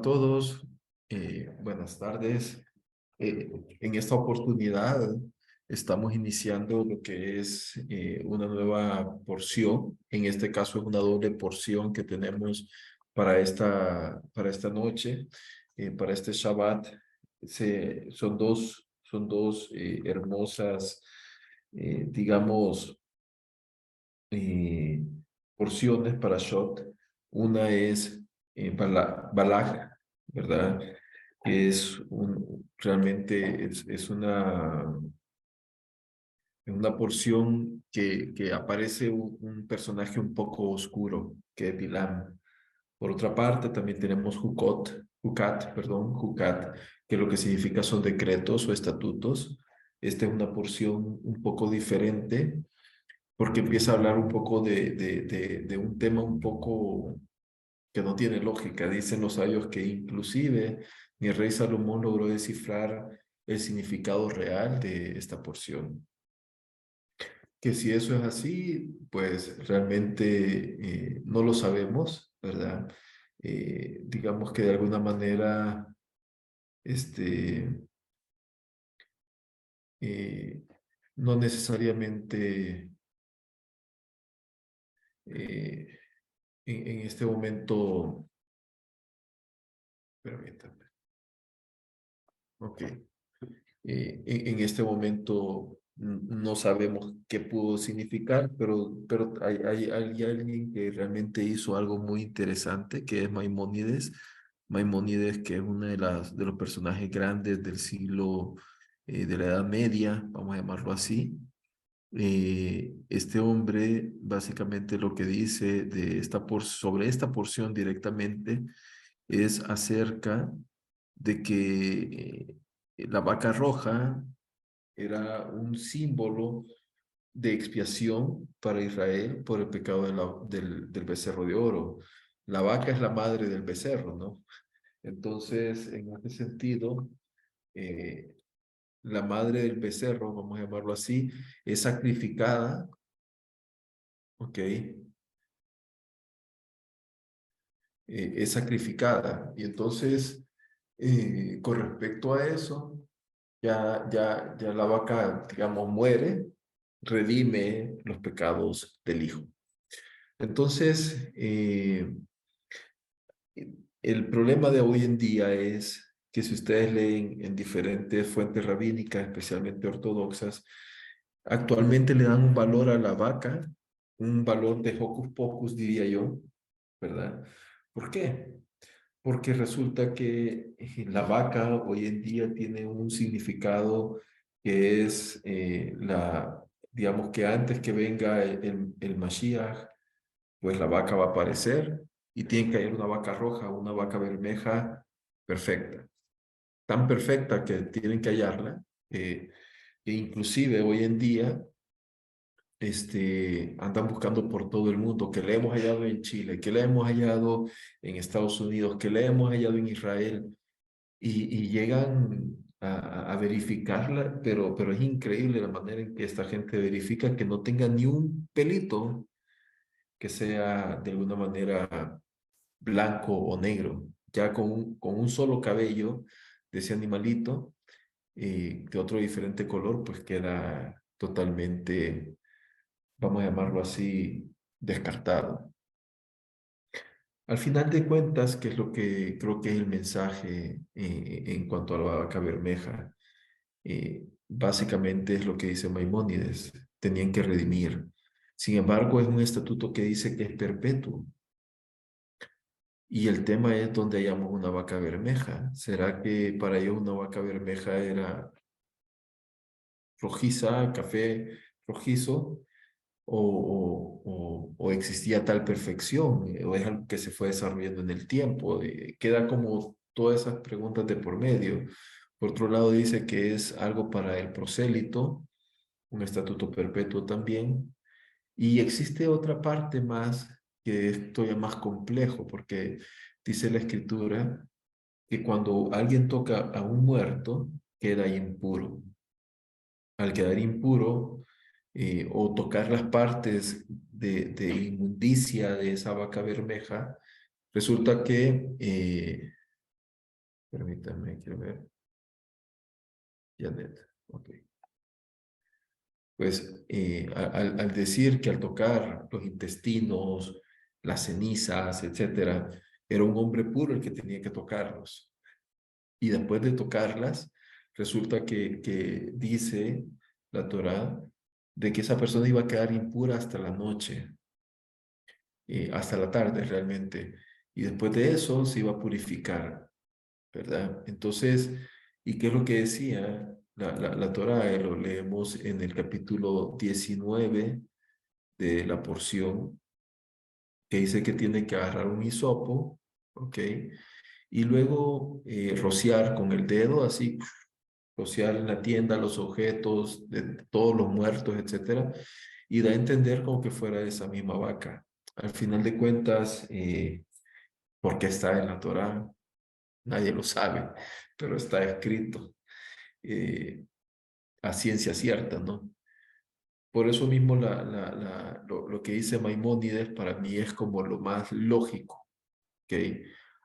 todos, buenas tardes. En esta oportunidad estamos iniciando lo que es una nueva porción. En este caso es una doble porción que tenemos para esta noche, para este Shabbat. Son dos hermosas, digamos, eh, porciones para shot. Una es Balak, ¿verdad? Que realmente es una porción que aparece un personaje un poco oscuro, que es Bilam. Por otra parte, también tenemos Hukat, que lo que significa son decretos o estatutos. Esta es una porción un poco diferente porque empieza a hablar un poco de un tema un poco que no tiene lógica. Dicen los sabios que inclusive ni el rey Salomón logró descifrar el significado real de esta porción. Que si eso es así, pues realmente no lo sabemos, ¿verdad? Digamos que de alguna manera, este, eh, no necesariamente eh, en este momento, permítame, ok. En este momento no sabemos qué pudo significar, pero hay alguien que realmente hizo algo muy interesante, que es Maimónides. Maimónides, que es uno de los personajes grandes del siglo de la Edad Media, vamos a llamarlo así. Este hombre básicamente lo que dice sobre esta porción directamente es acerca de que la vaca roja era un símbolo de expiación para Israel por el pecado del becerro de oro. La vaca es la madre del becerro, ¿no? Entonces, en ese sentido, eh, la madre del becerro, vamos a llamarlo así, es sacrificada, ¿ok? Es sacrificada. Y entonces, con respecto a eso, ya la vaca, digamos, muere, redime los pecados del hijo. Entonces, el problema de hoy en día es que si ustedes leen en diferentes fuentes rabínicas, especialmente ortodoxas, actualmente le dan un valor a la vaca, un valor de hocus pocus, diría yo, ¿verdad? ¿Por qué? Porque resulta que la vaca hoy en día tiene un significado que es digamos que antes que venga el Mashiach, pues la vaca va a aparecer y tiene que haber una vaca roja, una vaca bermeja perfecta, tan perfecta que tienen que hallarla, e inclusive hoy en día andan buscando por todo el mundo, que le hemos hallado en Chile, que le hemos hallado en Estados Unidos, que le hemos hallado en Israel, y llegan a verificarla, pero es increíble la manera en que esta gente verifica que no tenga ni un pelito que sea de alguna manera blanco o negro, ya con un solo cabello de ese animalito, de otro diferente color, pues queda totalmente, vamos a llamarlo así, descartado. Al final de cuentas, que es lo que creo que es el mensaje en cuanto a la vaca bermeja, básicamente es lo que dice Maimónides, tenían que redimir. Sin embargo, es un estatuto que dice que es perpetuo. Y el tema es donde hallamos una vaca bermeja. ¿Será que para ellos una vaca bermeja era rojiza, café rojizo? ¿O existía tal perfección? ¿O es algo que se fue desarrollando en el tiempo? Queda como todas esas preguntas de por medio. Por otro lado, dice que es algo para el prosélito, un estatuto perpetuo también. Y existe otra parte más que es todavía más complejo, porque dice la escritura que cuando alguien toca a un muerto, queda impuro. Al quedar impuro o tocar las partes de inmundicia de esa vaca bermeja, resulta que Permítame, quiero ver. Janet, ok. Pues al decir que al tocar los intestinos, las cenizas, etcétera, era un hombre puro el que tenía que tocarlos. Y después de tocarlas, resulta que dice la Torá de que esa persona iba a quedar impura hasta la noche, hasta la tarde realmente. Y después de eso se iba a purificar, ¿verdad? Entonces, ¿y qué es lo que decía la Torá? Lo leemos en el capítulo 19 de la porción, que dice que tiene que agarrar un hisopo, ¿ok? Y luego rociar con el dedo, así, rociar en la tienda los objetos de todos los muertos, etcétera, y da a entender como que fuera esa misma vaca. Al final de cuentas, ¿por qué está en la Torá? Nadie lo sabe, pero está escrito eh, a ciencia cierta, ¿no? Por eso mismo lo que dice Maimónides para mí es como lo más lógico, ¿ok?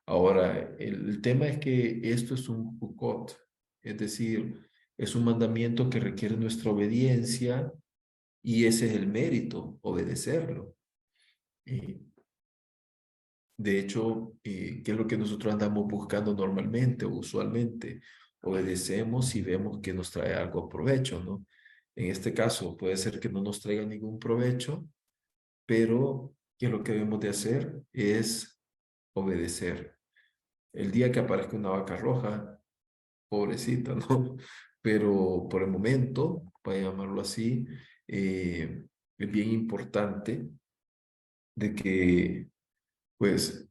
Ahora, el tema es que esto es un Jukot, es decir, es un mandamiento que requiere nuestra obediencia y ese es el mérito, obedecerlo. Eh, de hecho, ¿qué es lo que nosotros andamos buscando normalmente o usualmente? Obedecemos si vemos que nos trae algo a provecho, ¿no? En este caso, puede ser que no nos traiga ningún provecho, pero ¿qué es lo que debemos de hacer? Es obedecer. El día que aparezca una vaca roja, pobrecita, ¿no? Pero por el momento, para llamarlo así, es bien importante de que, pues,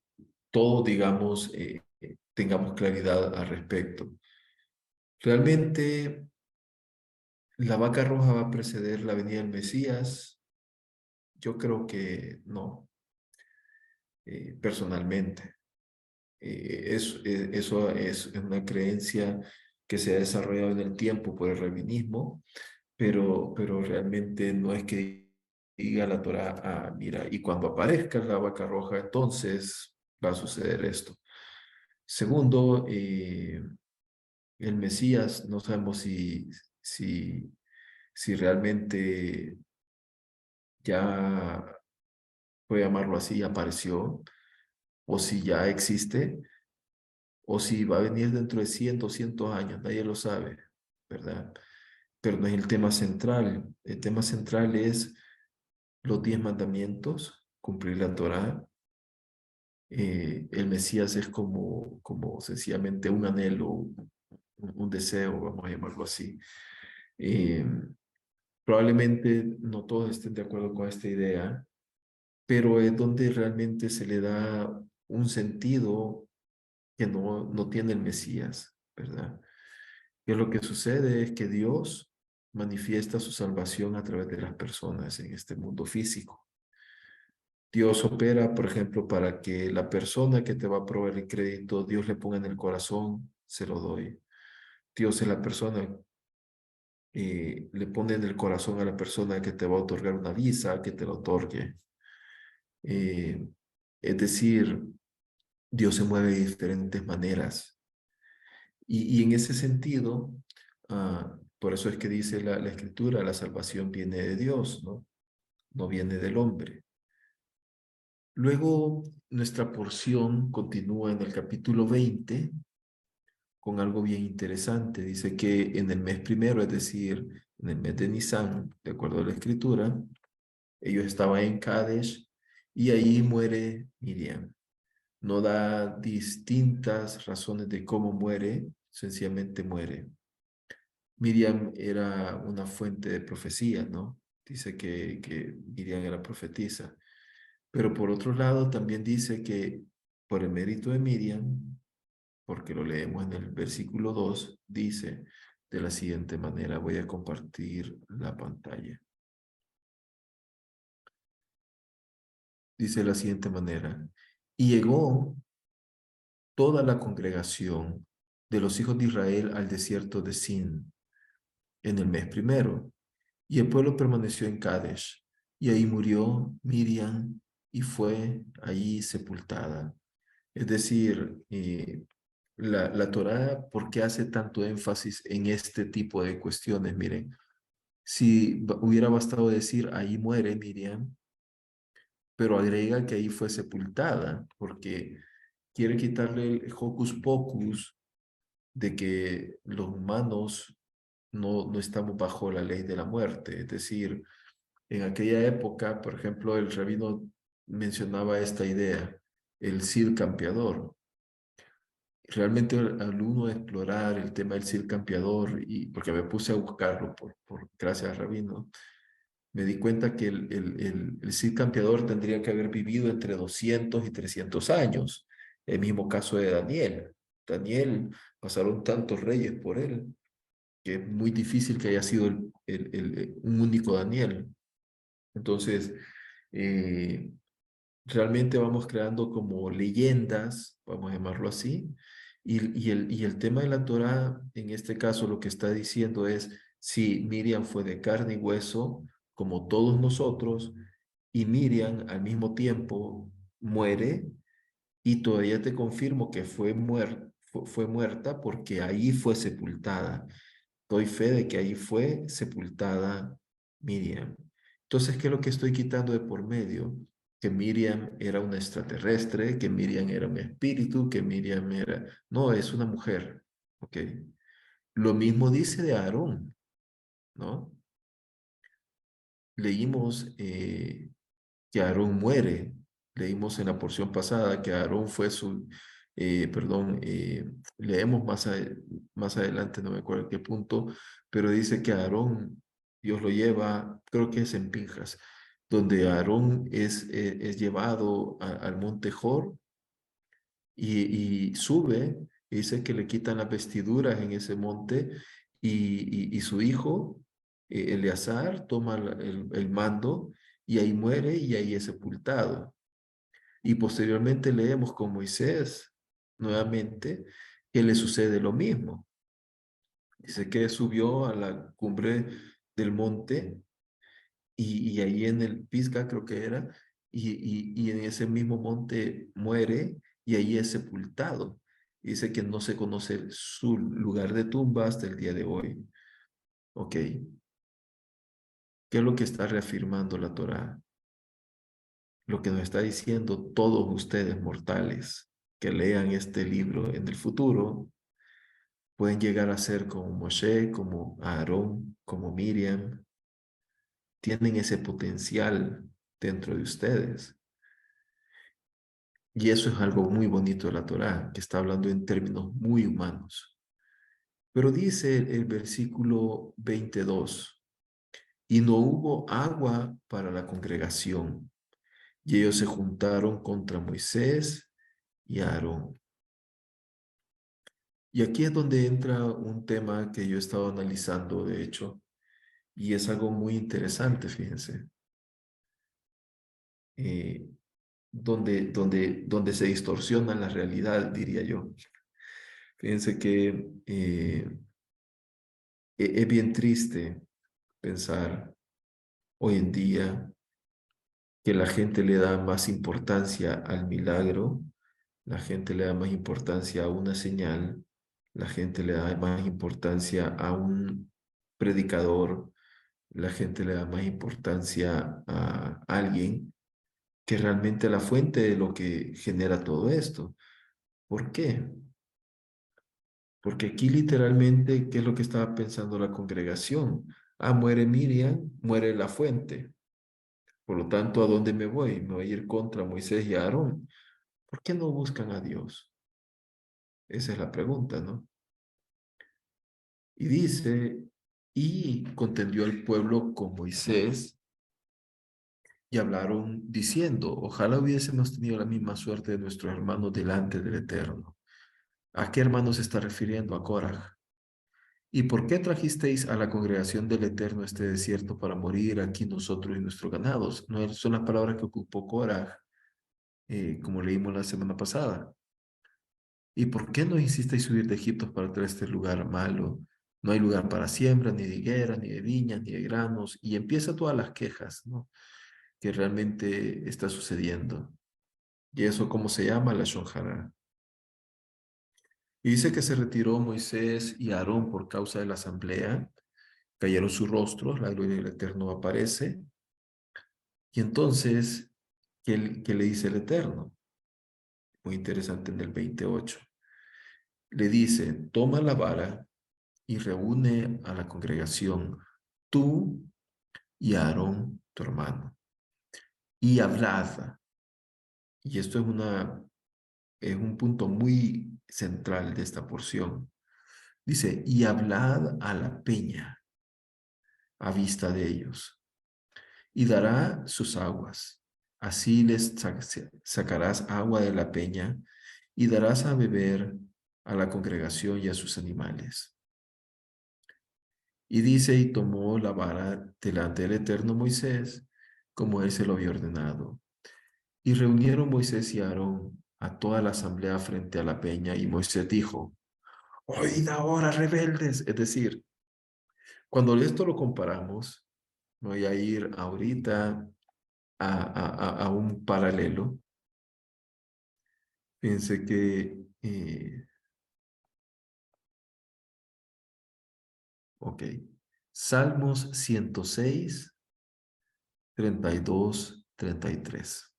todos, digamos, tengamos claridad al respecto. ¿Realmente la vaca roja va a preceder la venida del Mesías? Yo creo que no, personalmente. Eso es una creencia que se ha desarrollado en el tiempo por el rabbinismo, pero realmente no es que diga la Torá, ah, mira, y cuando aparezca la vaca roja, entonces va a suceder esto. Segundo, el Mesías, no sabemos si realmente ya, puede llamarlo así, apareció, o si ya existe, o si va a venir dentro de 100, 200 años, nadie lo sabe, ¿verdad? Pero no es el tema central. El tema central es los 10 mandamientos, cumplir la Torá. El Mesías es como sencillamente un anhelo, un deseo, vamos a llamarlo así. Eh, Probablemente no todos estén de acuerdo con esta idea, pero es donde realmente se le da un sentido que no tiene el Mesías, ¿verdad? Que lo que sucede es que Dios manifiesta su salvación a través de las personas en este mundo físico. Dios opera, por ejemplo, para que la persona que te va a proveer el crédito, Dios le ponga en el corazón, se lo doy. Dios es la persona, le pone en el corazón a la persona que te va a otorgar una visa, que te la otorgue. Eh, es decir, Dios se mueve de diferentes maneras. Y en ese sentido, por eso es que dice la Escritura, la salvación viene de Dios, ¿no? No viene del hombre. Luego, nuestra porción continúa en el capítulo 20 con algo bien interesante. Dice que en el mes primero, es decir, en el mes de Nisan, de acuerdo a la Escritura, ellos estaban en Kadesh y ahí muere Miriam. No da distintas razones de cómo muere, sencillamente muere. Miriam era una fuente de profecía, ¿no? Dice que Miriam era profetisa. Pero por otro lado, también dice que por el mérito de Miriam, porque lo leemos en el versículo 2, dice de la siguiente manera, voy a compartir la pantalla. Dice de la siguiente manera, y llegó toda la congregación de los hijos de Israel al desierto de Sin en el mes primero, y el pueblo permaneció en Kadesh, y ahí murió Miriam y fue allí sepultada. Es decir, la Torá, ¿por qué hace tanto énfasis en este tipo de cuestiones? Miren, si hubiera bastado decir, ahí muere Miriam, pero agrega que ahí fue sepultada, porque quiere quitarle el hocus pocus de que los humanos no estamos bajo la ley de la muerte. Es decir, en aquella época, por ejemplo, el rabino mencionaba esta idea, el Cid campeador. Realmente al uno explorar el tema del Cid campeador, y porque me puse a buscarlo gracias al rabino, me di cuenta que el Cid campeador tendría que haber vivido entre 200 y 300 años. El mismo caso de Daniel. Daniel, pasaron tantos reyes por él, que es muy difícil que haya sido un único Daniel. Entonces, eh, realmente vamos creando como leyendas, vamos a llamarlo así, y el tema de la Torá, en este caso, lo que está diciendo es, si Miriam fue de carne y hueso, como todos nosotros, y Miriam al mismo tiempo muere, y todavía te confirmo que fue muerta porque ahí fue sepultada. Doy fe de que ahí fue sepultada Miriam. Entonces, ¿qué es lo que estoy quitando de por medio? Que Miriam era una extraterrestre, que Miriam era un espíritu, que Miriam era... No, es una mujer, ¿ok? Lo mismo dice de Aarón, ¿no? Leímos que Aarón muere. Leímos en la porción pasada que Aarón fue perdón, leemos más adelante, no me acuerdo qué punto, pero dice que Aarón, Dios lo lleva, creo que es en Pinjas, donde Aarón es llevado al monte Jor y sube, y dice que le quitan las vestiduras en ese monte y su hijo, Eleazar, toma el mando y ahí muere y ahí es sepultado. Y posteriormente leemos con Moisés, nuevamente, que le sucede lo mismo. Dice que subió a la cumbre del monte y ahí en el Pisga creo que era, y en ese mismo monte muere y ahí es sepultado. Dice que no se conoce su lugar de tumba hasta el día de hoy. ¿Ok? ¿Qué es lo que está reafirmando la Torá? Lo que nos está diciendo todos ustedes mortales que lean este libro en el futuro, pueden llegar a ser como Moshe, como Aarón, como Miriam, tienen ese potencial dentro de ustedes. Y eso es algo muy bonito de la Torá, que está hablando en términos muy humanos. Pero dice el versículo 22, y no hubo agua para la congregación, y ellos se juntaron contra Moisés y Aarón. Y aquí es donde entra un tema que yo he estado analizando, de hecho, y es algo muy interesante, fíjense, eh, donde se distorsiona la realidad, diría yo. Fíjense que es bien triste pensar hoy en día que la gente le da más importancia al milagro, la gente le da más importancia a una señal, la gente le da más importancia a un predicador, la gente le da más importancia a alguien que realmente la fuente de lo que genera todo esto. ¿Por qué? Porque aquí literalmente, ¿qué es lo que estaba pensando la congregación? Ah, muere Miriam, muere la fuente. Por lo tanto, ¿a dónde me voy? Me voy a ir contra Moisés y Aarón. ¿Por qué no buscan a Dios? Esa es la pregunta, ¿no? Y dice, y contendió el pueblo con Moisés y hablaron diciendo, ojalá hubiésemos tenido la misma suerte de nuestros hermanos delante del Eterno. ¿A qué hermanos se está refiriendo? A Coraj. ¿Y por qué trajisteis a la congregación del Eterno a este desierto para morir aquí nosotros y nuestros ganados? No son las palabras que ocupó Coraj, como leímos la semana pasada. ¿Y por qué no hicisteis subir de Egipto para traer este lugar malo? No hay lugar para siembra, ni de higuera, ni de viñas, ni de granos. Y empieza todas las quejas, ¿no? Que realmente está sucediendo. ¿Y eso cómo se llama? La Shonjara. Y dice que se retiró Moisés y Aarón por causa de la asamblea, cayeron sus rostros, la gloria del Eterno aparece, y entonces, ¿qué le dice el Eterno? Muy interesante en el 28. Le dice, toma la vara y reúne a la congregación, tú y Aarón, tu hermano, y hablad. Y esto es un punto muy central de esta porción. Dice, y hablad a la peña a vista de ellos, y dará sus aguas. Así les sacarás agua de la peña y darás a beber a la congregación y a sus animales. Y dice, y tomó la vara delante del eterno Moisés, como él se lo había ordenado. Y reunieron Moisés y Aarón a toda la asamblea frente a la peña, y Moisés dijo, oíd ahora, rebeldes. Es decir, cuando esto lo comparamos, voy a ir ahorita a un paralelo. Fíjense que, ok, Salmos 106, 32, 33.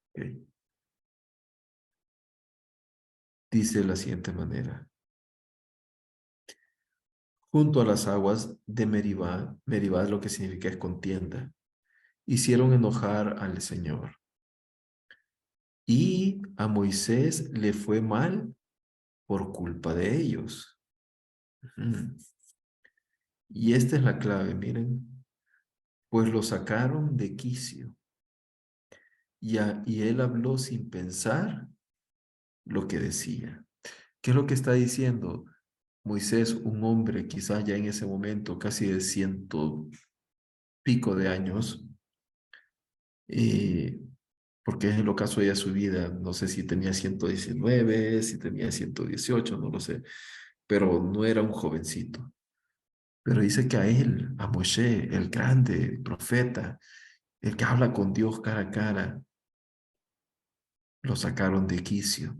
Ok. Dice de la siguiente manera. Junto a las aguas de Meribá, Meribá es lo que significa es contienda, hicieron enojar al Señor. Y a Moisés le fue mal por culpa de ellos. Ujú. Y esta es la clave, miren, pues lo sacaron de quicio. Y él habló sin pensar lo que decía. ¿Qué es lo que está diciendo? Moisés, un hombre quizá ya en ese momento, casi de 100 pico de años, eh, porque es el ocaso de su vida, no sé si tenía 119, si tenía 118, no lo sé, pero no era un jovencito. Pero dice que a él, a Moshe, el grande, el profeta, el que habla con Dios cara a cara, lo sacaron de quicio.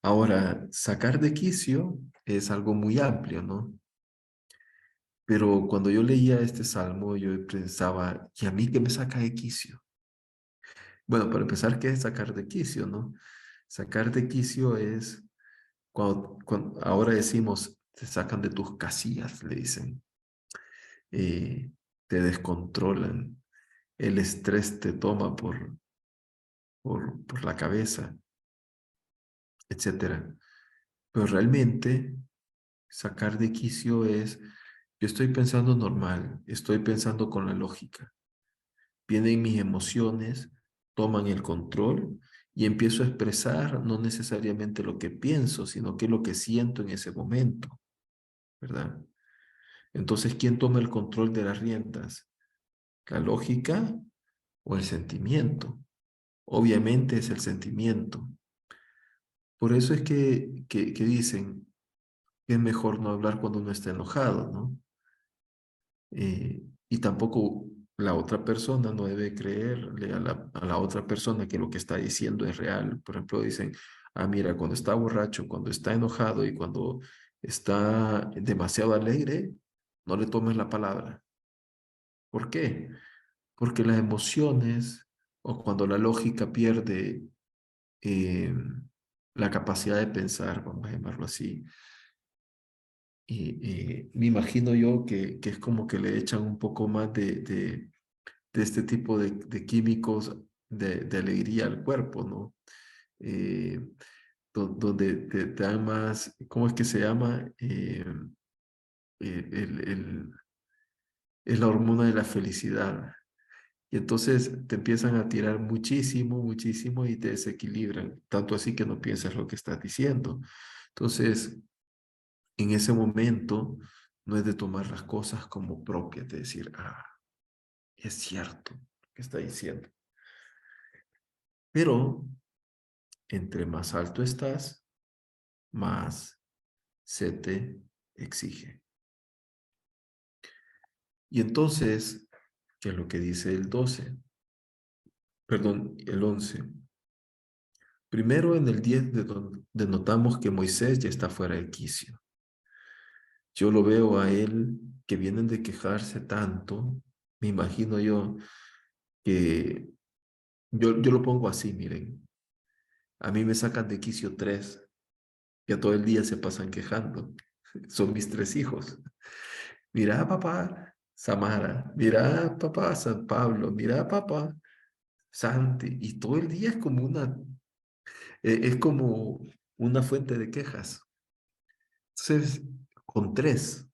Ahora, sacar de quicio es algo muy amplio, ¿no? Pero cuando yo leía este salmo, yo pensaba, ¿y a mí qué me saca de quicio? Bueno, para empezar, ¿qué es sacar de quicio, no? Sacar de quicio es cuando ahora decimos, te sacan de tus casillas, le dicen, eh, te descontrolan, el estrés te toma por la cabeza, etcétera. Pero realmente sacar de quicio es, yo estoy pensando normal, estoy pensando con la lógica. Vienen mis emociones, toman el control y empiezo a expresar no necesariamente lo que pienso, sino que lo que siento en ese momento, ¿verdad? Entonces, ¿quién toma el control de las riendas? ¿La lógica o el sentimiento? Obviamente es el sentimiento. Por eso es que dicen que es mejor no hablar cuando uno está enojado, ¿no? Y tampoco la otra persona no debe creerle a la otra persona que lo que está diciendo es real. Por ejemplo, dicen, ah, mira, cuando está borracho, cuando está enojado y cuando está demasiado alegre, no le tomes la palabra. ¿Por qué? Porque las emociones o cuando la lógica pierde eh, la capacidad de pensar, vamos a llamarlo así, y me imagino yo que es como que le echan un poco más de este tipo de químicos de alegría al cuerpo, ¿no? Eh, donde te dan más, ¿cómo es que se llama? El, es la hormona de la felicidad. Y entonces te empiezan a tirar muchísimo, muchísimo y te desequilibran, tanto así que no piensas lo que estás diciendo. Entonces, en ese momento, no es de tomar las cosas como propias, de decir, ah, es cierto lo que está diciendo. Pero entre más alto estás, más se te exige. Y entonces, ¿qué es lo que dice el 12? Perdón, el 11. Primero en el 10 donde notamos que Moisés ya está fuera de quicio. Yo lo veo a él que vienen de quejarse tanto, me imagino yo que yo lo pongo así, miren, a mí me sacan de quicio tres, que todo el día se pasan quejando. Son mis tres hijos. Mira, papá, Samara, mira, papá, San Pablo, mira, papá, Santi, y todo el día es como una fuente de quejas. Entonces, con tres.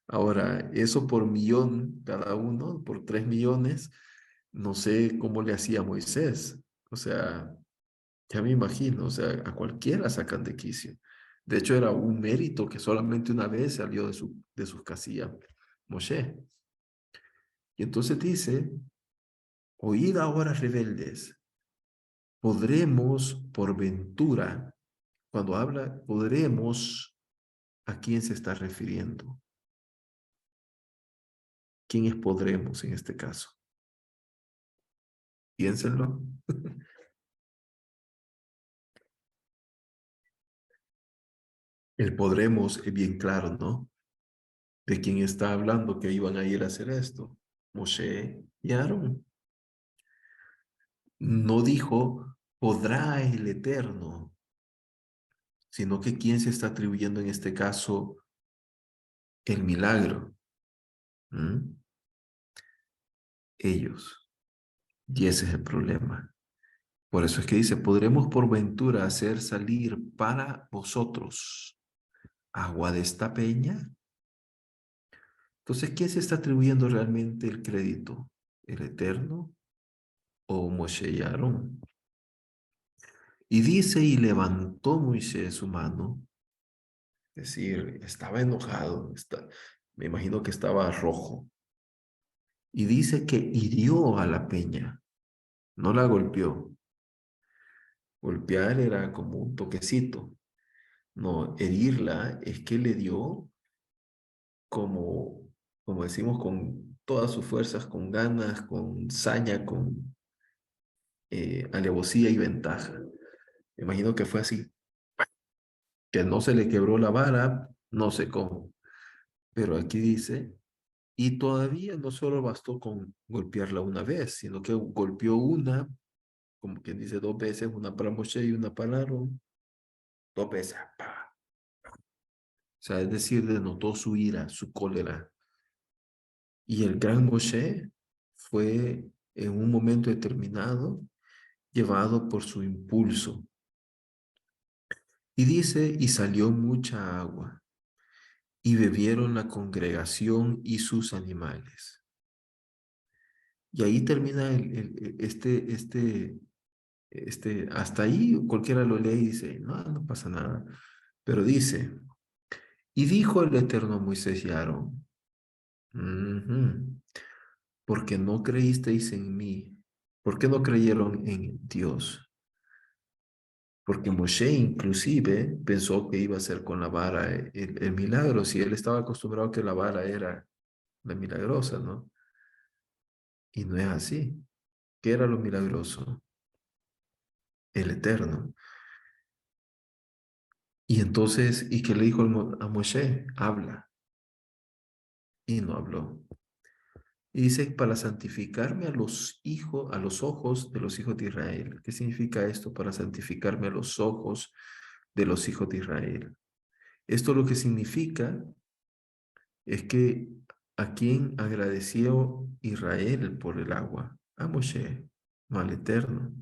Ahora, eso por millón cada uno, por 3 millones, no sé cómo le hacía Moisés. O sea, ya me imagino, o sea, a cualquiera sacan de quicio. De hecho, era un mérito que solamente una vez salió de sus casillas, Moshe. Y entonces dice, oíd ahora rebeldes, podremos por ventura, cuando habla podremos, ¿a quién se está refiriendo? ¿Quién es podremos en este caso? Piénsenlo. El podremos es bien claro, ¿no? De quién está hablando que iban a ir a hacer esto. Moshe y Aarón. No dijo, podrá el Eterno, sino que quién se está atribuyendo en este caso el milagro. ¿Mm? Ellos. Y ese es el problema. Por eso es que dice, podremos por ventura hacer salir para vosotros agua de esta peña. Entonces, ¿quién se está atribuyendo realmente el crédito? ¿El Eterno o Moshe y Aarón? Y dice, y levantó Moisés su mano, es decir, estaba enojado, me imagino que estaba rojo. Y dice que hirió a la peña, no la golpeó. Golpear era como un toquecito. No, herirla es que le dio como, como decimos, con todas sus fuerzas, con ganas, con saña, con alevosía y ventaja. Me imagino que fue así, que no se le quebró la vara, no sé cómo, pero aquí dice, y todavía no solo bastó con golpearla una vez, sino que golpeó una, como quien dice 2 veces, una para Moshe y una para Aarón, 2 veces, ¡pa! O sea, es decir, denotó su ira, su cólera. Y el gran Moshe fue en un momento determinado llevado por su impulso. Y dice, y salió mucha agua, y bebieron la congregación y sus animales. Y ahí termina hasta ahí cualquiera lo lee y dice, no, no pasa nada. Pero dice, y dijo el Eterno a Moisés y a Aarón, "Ujú, porque no creísteis en mí, ¿por qué no creyeron en Dios? Porque Moshe inclusive pensó que iba a ser con la vara el milagro, si él estaba acostumbrado que la vara era la milagrosa, ¿no? Y no es así. ¿Qué era lo milagroso? El Eterno. Y entonces, ¿y qué le dijo a Moshe? Habla. Y no habló. Y dice, para santificarme a los hijos, a los ojos de los hijos de Israel. ¿Qué significa esto? Para santificarme a los ojos de los hijos de Israel. Esto lo que significa es que a quien agradeció Israel por el agua, a Moshe, no al Eterno.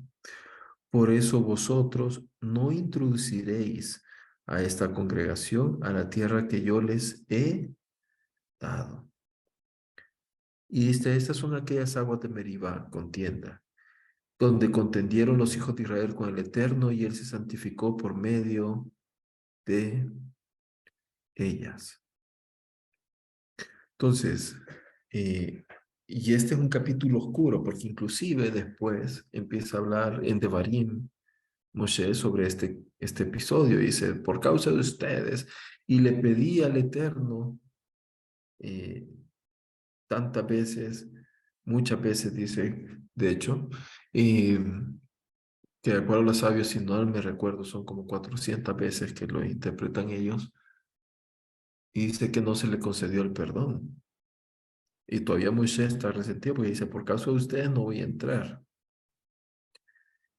Por eso vosotros no introduciréis a esta congregación a la tierra que yo les he dado. Y estas son aquellas aguas de Meribá, contienda, donde contendieron los hijos de Israel con el Eterno y él se santificó por medio de ellas. Entonces, y este es un capítulo oscuro porque inclusive después empieza a hablar en Devarim, Moshe, sobre este episodio. Dice, por causa de ustedes, y le pedí al Eterno eh, tantas veces, muchas veces, dice, de hecho, eh, que de acuerdo a los sabios, si no me recuerdo, son como 400 veces que lo interpretan ellos, y dice que no se le concedió el perdón. Y todavía Moisés está resentido porque dice, por causa de ustedes no voy a entrar.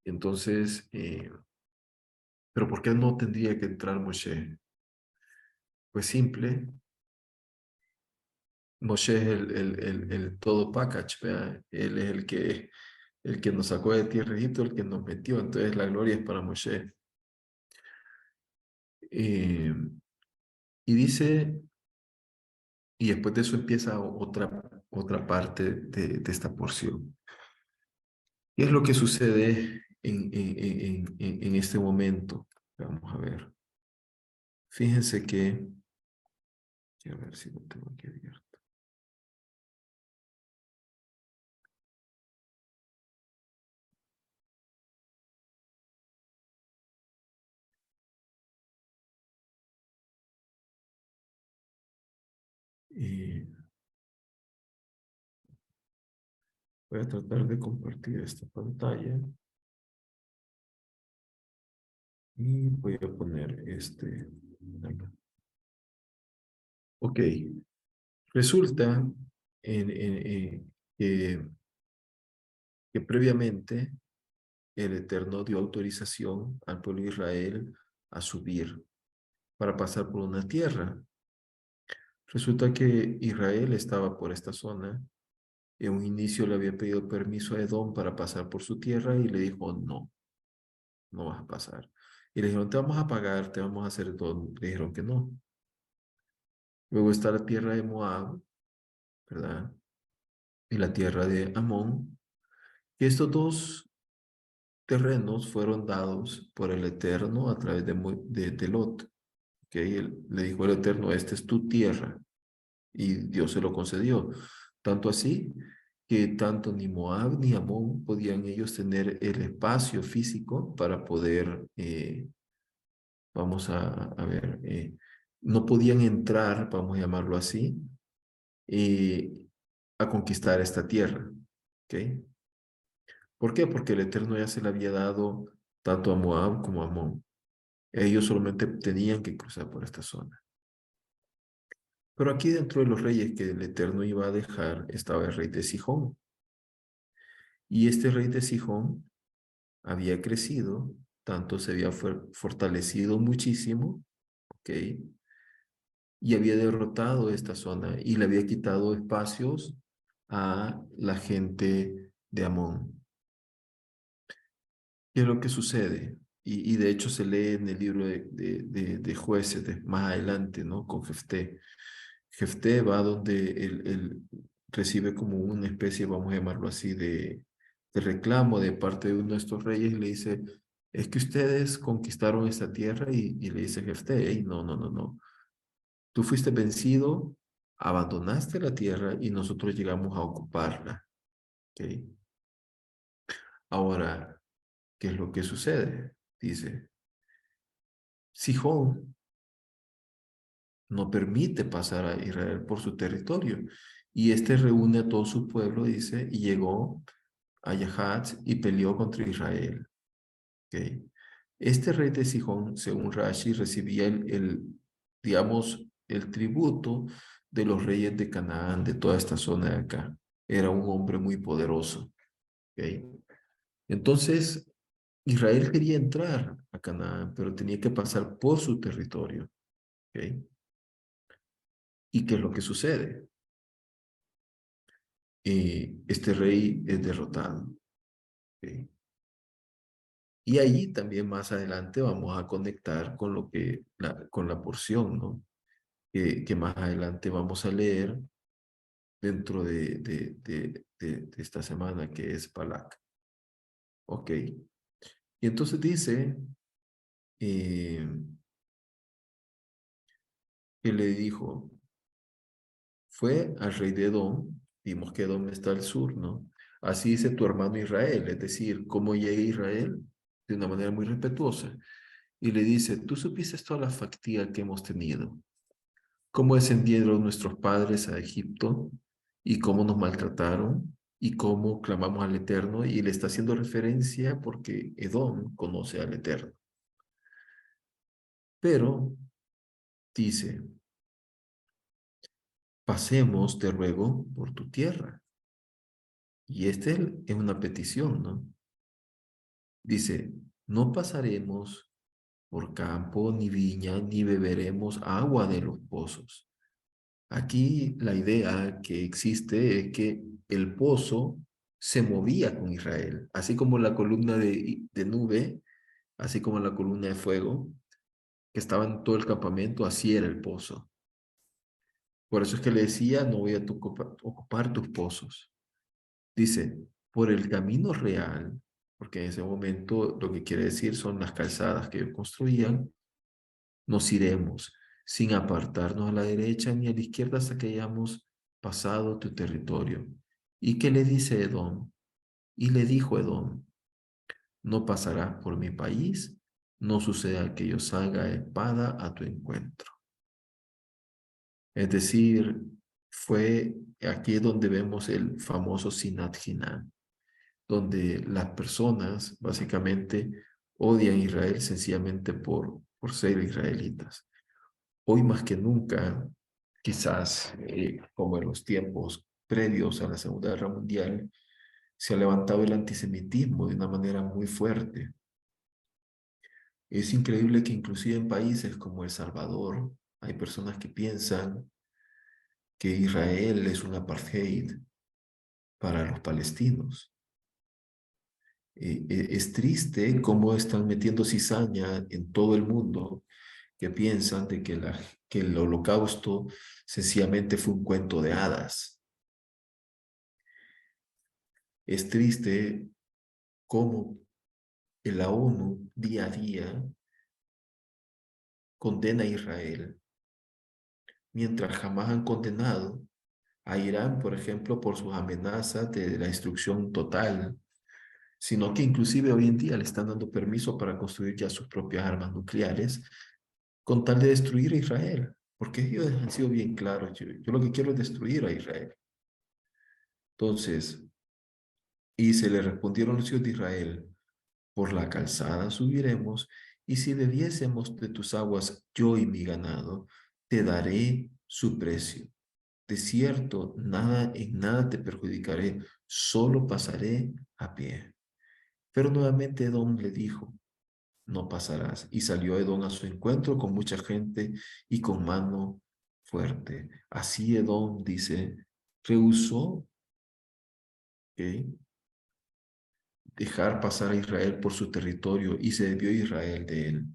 Entonces, ¿pero por qué no tendría que entrar Moisés? Pues simple, Moisés es el todo package, ¿verdad? Él es el que nos sacó de tierra de Egipto, el que nos metió, entonces la gloria es para Moisés. Eh, y dice, y después de eso empieza otra parte de esta porción. ¿Qué es lo que sucede en este momento? Vamos a ver. Fíjense que, a ver si lo tengo aquí abierto. Y voy a tratar de compartir esta pantalla y voy a poner acá. Ok, resulta que previamente el Eterno dio autorización al pueblo de Israel a subir para pasar por una tierra. Resulta que Israel estaba por esta zona. En un inicio le había pedido permiso a Edom para pasar por su tierra y le dijo, no, no vas a pasar. Y le dijeron, te vamos a pagar, te vamos a hacer todo. Le dijeron que no. Luego está la tierra de Moab, ¿verdad? Y la tierra de Amón. Y estos dos terrenos fueron dados por el Eterno a través de Lot. Que le dijo el Eterno, esta es tu tierra. Y Dios se lo concedió. Tanto así que tanto ni Moab ni Amón podían ellos tener el espacio físico para poder, vamos a ver, no podían entrar, vamos a llamarlo así, eh, a conquistar esta tierra. ¿Ok? ¿Por qué? Porque el Eterno ya se le había dado tanto a Moab como a Amón. Ellos solamente tenían que cruzar por esta zona. Pero aquí dentro de los reyes que el Eterno iba a dejar estaba el rey de Sihón. Y este rey de Sihón había crecido, tanto se había fortalecido muchísimo, ¿ok? Y había derrotado esta zona y le había quitado espacios a la gente de Amón. ¿Qué es lo que sucede? Y de hecho se lee en el libro de Jueces más adelante, ¿no? Con Jefté. Jefté va donde él recibe como una especie, vamos a llamarlo así, de reclamo de parte de uno de estos reyes y le dice, es que ustedes conquistaron esta tierra y le dice Jefté, hey, no, no, no, no. Tú fuiste vencido, abandonaste la tierra y nosotros llegamos a ocuparla. ¿Ok? Ahora, ¿qué es lo que sucede? Dice, Sihón no permite pasar a Israel por su territorio. Y este reúne a todo su pueblo, dice, y llegó a Yahat y peleó contra Israel. ¿Okay? Este rey de Sihón, según Rashi, recibía digamos, el tributo de los reyes de Canaán, de toda esta zona de acá. Era un hombre muy poderoso. ¿Okay? Entonces, Israel quería entrar a Canaán, pero tenía que pasar por su territorio. ¿Okay? ¿Y qué es lo que sucede? Este rey es derrotado. ¿Okay? Y allí también más adelante vamos a conectar con con la porción, ¿no? Que más adelante vamos a leer dentro de esta semana, que es Balak. Ok. Y entonces dice eh, que le dijo, fue al rey de Edom, vimos que Edom está al sur, ¿no? Así dice tu hermano Israel, es decir, cómo llega Israel de una manera muy respetuosa. Y le dice, tú supiste toda la factía que hemos tenido, cómo descendieron nuestros padres a Egipto y cómo nos maltrataron. y cómo clamamos al Eterno, y le está haciendo referencia porque Edom conoce al Eterno. Pero dice, pasemos, te ruego, por tu tierra. Y esta es una petición, ¿no? Dice, no pasaremos por campo, ni viña, ni beberemos agua de los pozos. Aquí la idea que existe es que el pozo se movía con Israel, así como la columna de nube, así como la columna de fuego, que estaba en todo el campamento, así era el pozo. Por eso es que le decía, no voy a ocupar tus pozos. Dice, por el camino real, porque en ese momento lo que quiere decir son las calzadas que ellos construían, nos iremos sin apartarnos a la derecha ni a la izquierda hasta que hayamos pasado tu territorio. ¿Y qué le dice Edom? Y le dijo Edom, no pasarás por mi país, no suceda que yo salga espada a tu encuentro. Es decir, fue aquí donde vemos el famoso Sinat Hinam, donde las personas básicamente odian a Israel sencillamente por ser israelitas. Hoy más que nunca, quizás como en los tiempos previos a la Segunda Guerra Mundial, se ha levantado el antisemitismo de una manera muy fuerte. Es increíble que inclusive en países como El Salvador hay personas que piensan que Israel es un apartheid para los palestinos. Es triste cómo están metiendo cizaña en todo el mundo que piensan de que el holocausto sencillamente fue un cuento de hadas. Es triste cómo la ONU día a día condena a Israel, mientras jamás han condenado a Irán, por ejemplo, por sus amenazas de la destrucción total, sino que inclusive hoy en día le están dando permiso para construir ya sus propias armas nucleares con tal de destruir a Israel, porque ellos han sido bien claros, yo lo que quiero es destruir a Israel. Entonces, y se le respondieron los hijos de Israel, por la calzada subiremos, y si bebiésemos de tus aguas yo y mi ganado, te daré su precio. De cierto, nada en nada te perjudicaré, solo pasaré a pie. Pero nuevamente Edom le dijo, no pasarás. Y salió Edom a su encuentro con mucha gente y con mano fuerte. Así Edom dice, rehusó, ¿ok?, dejar pasar a Israel por su territorio y se desvió Israel de él.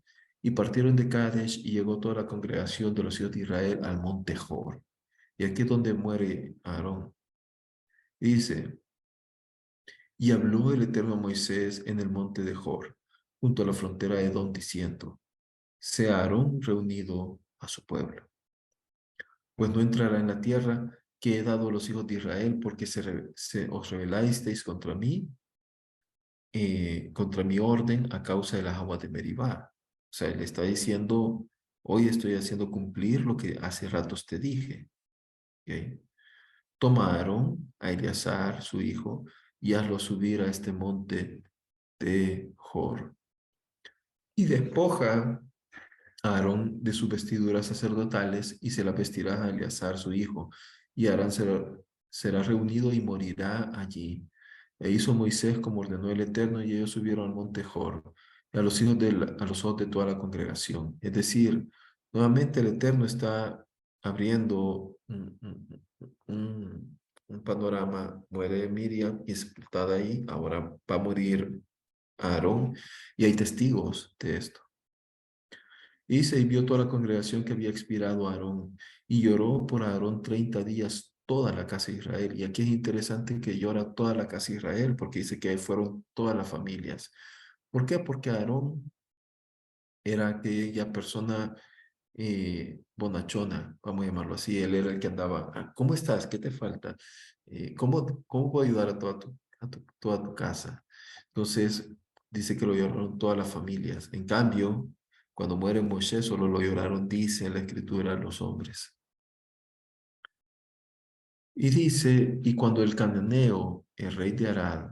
Y partieron de Kadesh y llegó toda la congregación de los hijos de Israel al monte Hor. Y aquí es donde muere Aarón. Dice, y habló el Eterno a Moisés en el monte de Hor, junto a la frontera de Edom, diciendo, sea Aarón reunido a su pueblo, pues no entrará en la tierra que he dado a los hijos de Israel, porque os rebelasteis contra mi orden a causa de las aguas de Meribá. O sea, le está diciendo, hoy estoy haciendo cumplir lo que hace ratos te dije. ¿Okay? Tomaron a Eleazar, su hijo, y hazlo subir a este monte de Hor. Y despoja a Aarón de sus vestiduras sacerdotales y se las vestirá a Eleazar, su hijo. Y Aarón será reunido y morirá allí. E hizo Moisés como ordenó el Eterno, y ellos subieron al monte Hor, y a los hijos a los ojos de toda la congregación. Es decir, nuevamente el Eterno está abriendo un panorama. Muere Miriam y es sepultada ahí. Ahora va a morir Aarón, y hay testigos de esto. Y se vio toda la congregación que había expirado a Aarón, y lloró por Aarón 30 días toda la casa de Israel. Y aquí es interesante que llora toda la casa de Israel, porque dice que fueron todas las familias. ¿Por qué? Porque Aarón era aquella persona bonachona, vamos a llamarlo así. Él era el que andaba, "Ah, ¿cómo estás? ¿Qué te falta? ¿Cómo puedo ayudar a toda tu casa?" Entonces, dice que lo lloraron todas las familias. En cambio, cuando muere Moshe, solo lo lloraron, dice en la escritura, los hombres. Y dice, y cuando el cananeo el rey de Arad,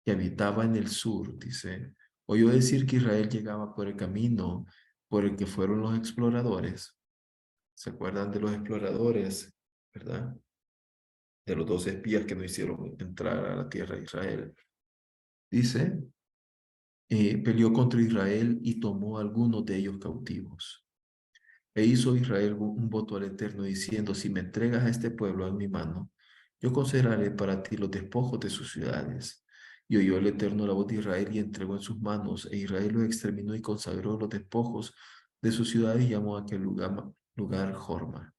que habitaba en el sur, dice, oyó decir que Israel llegaba por el camino por el que fueron los exploradores. ¿Se acuerdan de los exploradores, verdad? De los 12 espías que no hicieron entrar a la tierra de Israel. Dice, peleó contra Israel y tomó a algunos de ellos cautivos. E hizo Israel un voto al Eterno diciendo, si me entregas a este pueblo en mi mano, yo consideraré para ti los despojos de sus ciudades. Y oyó el Eterno la voz de Israel y entregó en sus manos, e Israel lo exterminó y consagró los despojos de sus ciudades y llamó a aquel lugar Jorma.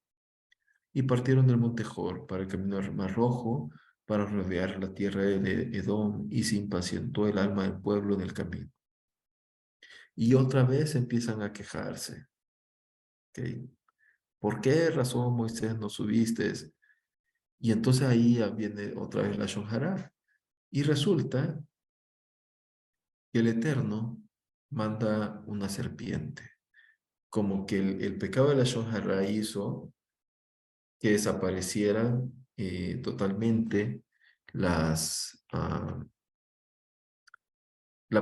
Y partieron del monte Jor para el camino del Mar Rojo, para rodear la tierra de Edom, y se impacientó el alma del pueblo en el camino. Y otra vez empiezan a quejarse. ¿Ok? ¿Por qué razón, Moisés, no subiste? Y entonces ahí ya viene otra vez la Shonjara. Y resulta que el Eterno manda una serpiente. Como que el pecado de la Shonjara hizo que desaparecieran totalmente la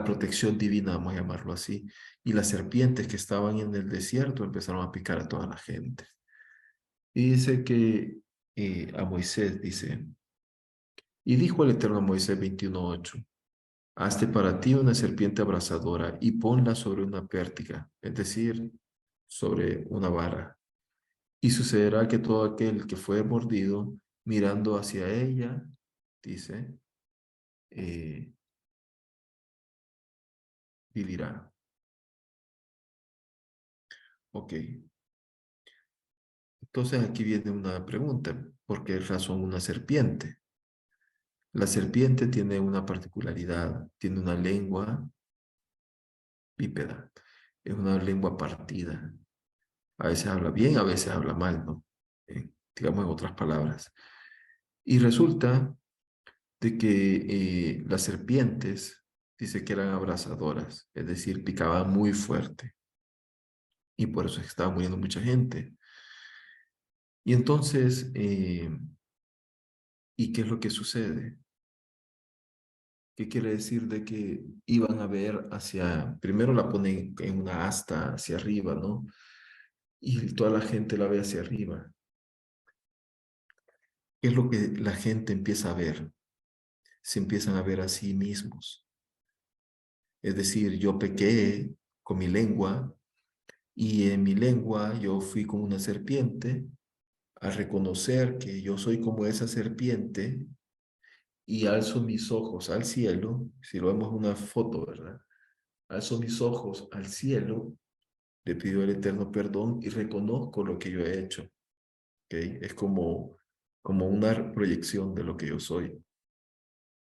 protección divina, vamos a llamarlo así. Y las serpientes que estaban en el desierto empezaron a picar a toda la gente. Y dice que a Moisés, dice, y dijo el Eterno a Moisés 21:8, hazte para ti una serpiente abrasadora y ponla sobre una pértiga, es decir, sobre una vara. Y sucederá que todo aquel que fue mordido, mirando hacia ella, dice, eh, vivirá. Ok, entonces aquí viene una pregunta. ¿Por qué razón una serpiente? La serpiente tiene una particularidad, tiene una lengua bípeda, es una lengua partida. A veces habla bien, a veces habla mal, ¿no? Digamos en otras palabras. Y resulta de que las serpientes, dice que eran abrasadoras, es decir, picaban muy fuerte. Y por eso estaba muriendo mucha gente. Y entonces, ¿y qué es lo que sucede? ¿Qué quiere decir de que iban a ver hacia, primero la ponen en una asta hacia arriba, ¿no? Y toda la gente la ve hacia arriba. ¿Qué es lo que la gente empieza a ver? Se empiezan a ver a sí mismos. Es decir, yo pequé con mi lengua y en mi lengua yo fui como una serpiente a reconocer que yo soy como esa serpiente y alzo mis ojos al cielo, si lo vemos en una foto, ¿verdad? Alzo mis ojos al cielo, le pido al Eterno perdón y reconozco lo que yo he hecho, ¿ok? Es como una proyección de lo que yo soy.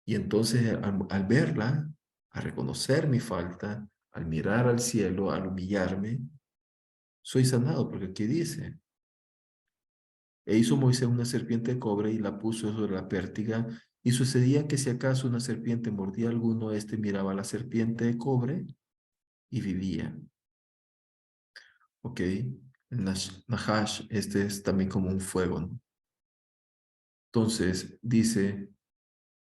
Y entonces al verla, al reconocer mi falta, al mirar al cielo, al humillarme, soy sanado, porque aquí dice, e hizo Moisés una serpiente de cobre y la puso sobre la pértiga, y sucedía que si acaso una serpiente mordía a alguno, éste miraba a la serpiente de cobre y vivía. ¿Ok? El Nahash, este es también como un fuego, ¿no? Entonces dice,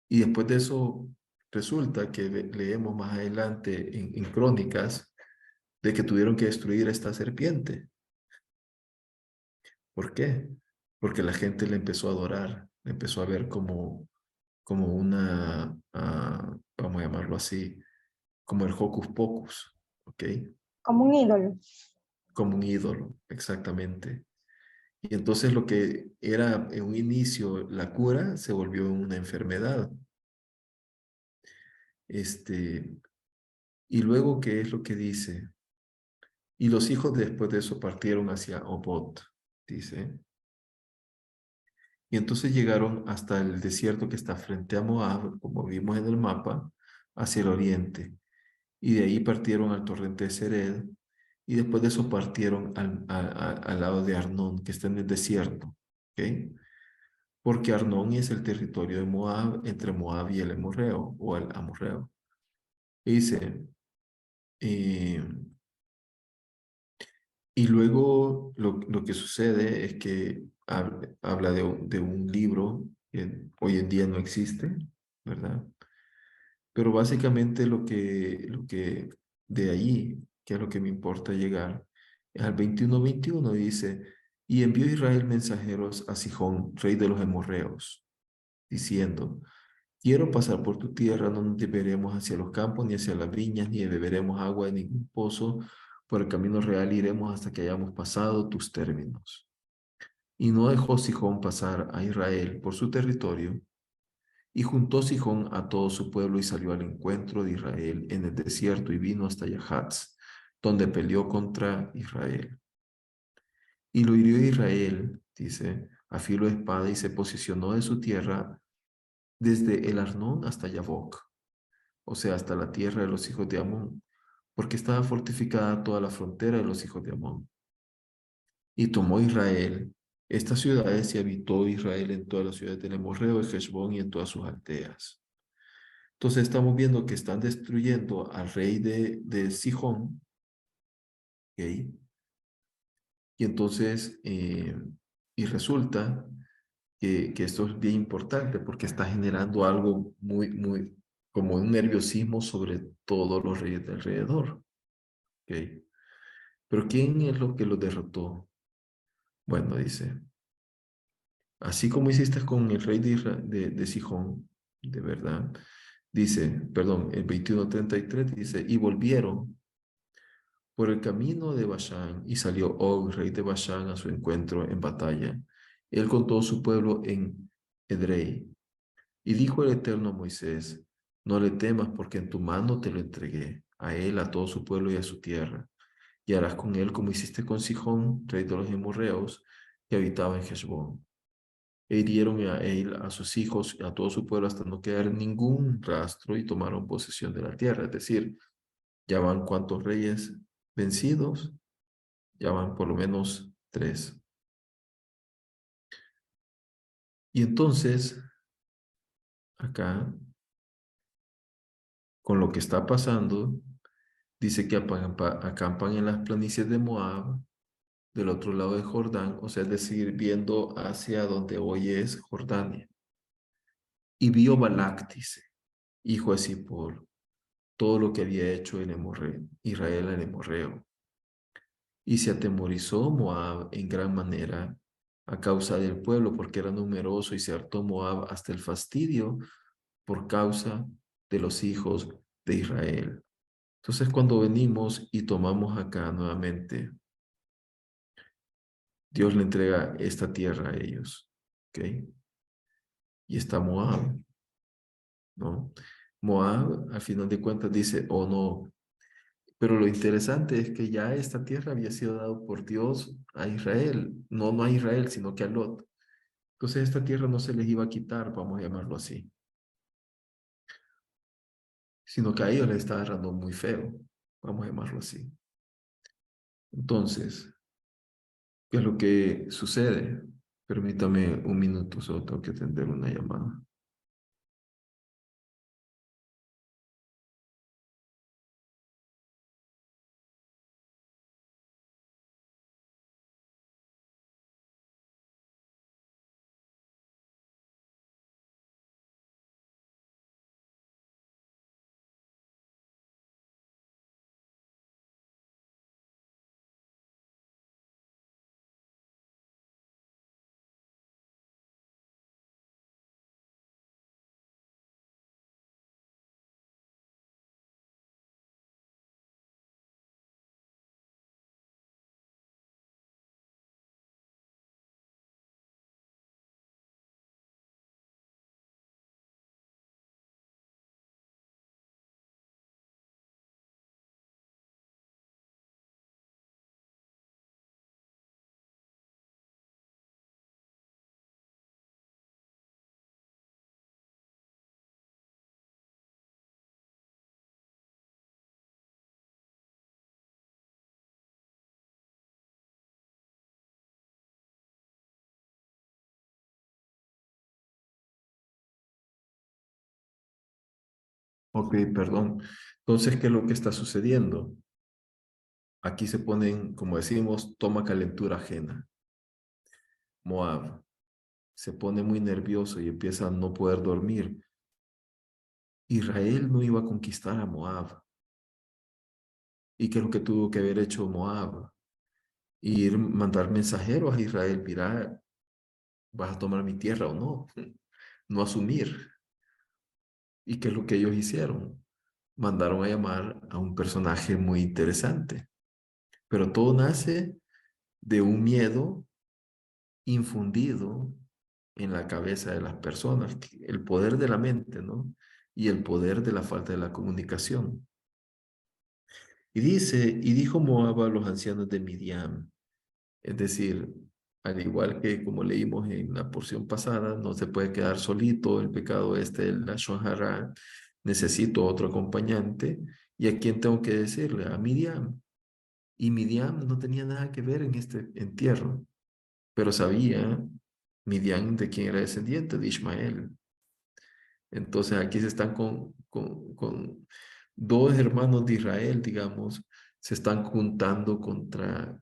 y después de eso resulta que leemos más adelante en Crónicas de que tuvieron que destruir a esta serpiente. ¿Por qué? Porque la gente le empezó a adorar, le empezó a ver como una, vamos a llamarlo así, como el hocus pocus, ¿ok? Como un ídolo. Como un ídolo, exactamente. Y entonces lo que era en un inicio la cura se volvió una enfermedad. Este, y luego, ¿qué es lo que dice? Y los hijos después de eso partieron hacia Obot, dice. Y entonces llegaron hasta el desierto que está frente a Moab, como vimos en el mapa, hacia el oriente. Y de ahí partieron al torrente de Sered. Y después de eso partieron al lado de Arnón, que está en el desierto. ¿Ok? Porque Arnón es el territorio de Moab, entre Moab y el Amorreo, o el Amorreo. Y dice, eh, y luego lo que sucede es que habla de un libro que hoy en día no existe, ¿verdad? Pero básicamente de ahí, que es lo que me importa llegar, es al 21:21 dice, y envió Israel mensajeros a Sihón, rey de los amorreos, diciendo, quiero pasar por tu tierra, no nos desviaremos hacia los campos, ni hacia las viñas, ni beberemos agua de ningún pozo, por el camino real iremos hasta que hayamos pasado tus términos. Y no dejó Sihón pasar a Israel por su territorio, y juntó Sihón a todo su pueblo y salió al encuentro de Israel en el desierto y vino hasta Yahaz, donde peleó contra Israel. Y lo hirió Israel, dice, a filo de espada y se posicionó de su tierra desde el Arnón hasta Yabok, o sea, hasta la tierra de los hijos de Amón, porque estaba fortificada toda la frontera de los hijos de Amón. Y tomó Israel estas ciudades y habitó Israel en todas las ciudades del Amorreo, de Heshbón y en todas sus aldeas. Entonces estamos viendo que están destruyendo al rey de Sihón, ¿ok? Y entonces, y resulta que esto es bien importante porque está generando algo como un nerviosismo sobre todos los reyes de alrededor, ¿ok? Pero ¿quién es lo que lo derrotó? Bueno, dice, así como hiciste con el rey de Sihón, de verdad, dice, perdón, el 21:33 dice, y volvieron por el camino de Bashán y salió Og, rey de Bashán, a su encuentro en batalla, él con todo su pueblo en Edrei. Y dijo el Eterno a Moisés, no le temas porque en tu mano te lo entregué, a él, a todo su pueblo y a su tierra. Y harás con él como hiciste con Sihón, rey de los Hemorreos, que habitaba en Heshbón. E hirieron a él, a sus hijos, y a todo su pueblo hasta no quedar ningún rastro y tomaron posesión de la tierra. Es decir, ya van cuántos reyes vencidos, ya van por lo menos tres. Y entonces, acá, con lo que está pasando, dice que acampan en las planicies de Moab, del otro lado de Jordán, o sea, es decir, viendo hacia donde hoy es Jordania. Y vio Balac, dice, hijo de Zippor, todo lo que había hecho Israel el Emorreo. Y se atemorizó Moab en gran manera a causa del pueblo, porque era numeroso, y se hartó Moab hasta el fastidio por causa de los hijos de Israel. Entonces, cuando venimos y tomamos acá nuevamente, Dios le entrega esta tierra a ellos, ¿ok? Y está Moab, ¿no? Moab, al final de cuentas, dice, oh no, pero lo interesante es que ya esta tierra había sido dada por Dios a Israel, no a Israel, sino que a Lot. Entonces, esta tierra no se les iba a quitar, vamos a llamarlo así, sino que a ellos les está agarrando muy feo, vamos a llamarlo así. Entonces, ¿qué es lo que sucede? Permítame un minuto, solo tengo que atender una llamada. Ok, perdón. Entonces, ¿qué es lo que está sucediendo? Aquí se ponen, como decimos, toma calentura ajena. Moab se pone muy nervioso y empieza a no poder dormir Israel no iba a conquistar a Moab. ¿Y qué es lo que tuvo que haber hecho Moab? Ir mandar mensajeros a Israel, mira, ¿vas a tomar mi tierra o no? No asumir. ¿Y qué es lo que ellos hicieron? Mandaron a llamar a un personaje muy interesante. Pero todo nace de un miedo infundido en la cabeza de las personas, el poder de la mente, ¿no? Y el poder de la falta de la comunicación. Y dice, y dijo Moab a los ancianos de Midian, es decir, al igual que como leímos en la porción pasada, no se puede quedar solito el pecado este, el Lashon Hara, necesito otro acompañante. ¿Y a quién tengo que decirle? A Miriam. Y Miriam no tenía nada que ver en este entierro, pero sabía Midian de quién era descendiente, de Ismael. Entonces aquí se están con dos hermanos de Israel, digamos, se están juntando contra